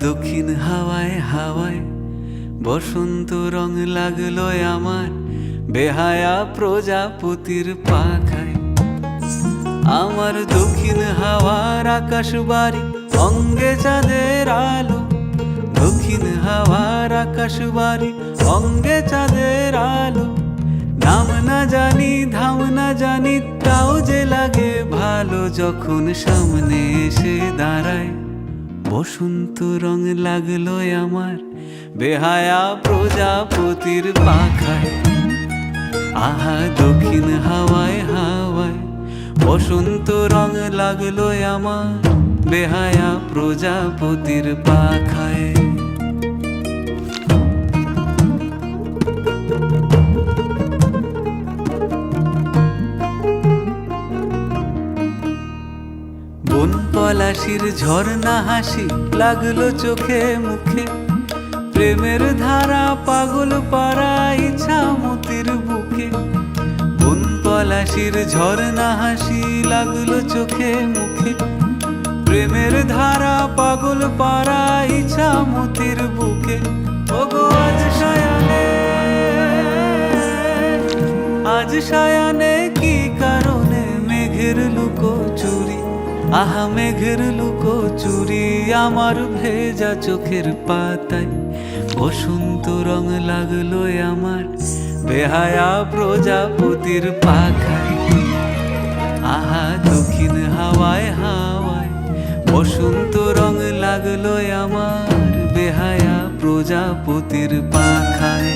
দক্ষিণ হাওয়ায় হাওয়ায় বসন্ত রং লাগলো আমার বেহায়া প্রজাপতির পাখায়। আমার দক্ষিণ হাওয়ার আকাশ বাড়ি অঙ্গে চাঁদের আলো, দক্ষিণ হাওয়ার আকাশ বাড়ি অঙ্গে চাঁদের আলো। নাম না জানি ধাম না জানি তাও যে লাগে ভালো যখন সামনে এসে দাঁড়ায়। বসন্ত রং লাগলো আমার বেহায়া প্রজাপতির পাখায়। আহা দক্ষিণ হাওয়ায় হাওয়ায় বসন্ত রং লাগলো আমার বেহায়া প্রজাপতির পাখায়। বন পলাশির ঝর্ণা হাসি লাগলো চোখে মুখে, প্রেমের ধারা পাগল পাড়া ইচ্ছা মতির বুকে। বন পলাশির ঝর্ণা হাসি লাগলো চোখে মুখে, প্রেমের ধারা পাগল পাড়া ইচ্ছা মতির বুকে। ওগো আজ সায়ানে, আজ সায়ানে কি কারণে মেঘের লুকো চুরি, আহা মেঘের লুকো চুরি আমার ভেজা চোখের পাতায়। বসন্ত রং লাগলো আমার বেহায়া প্রজাপতির পাখায়। আহা দক্ষিণ হাওয়ায় হাওয়ায় বসন্ত রং লাগলো আমার বেহায়া প্রজাপতির পাখায়।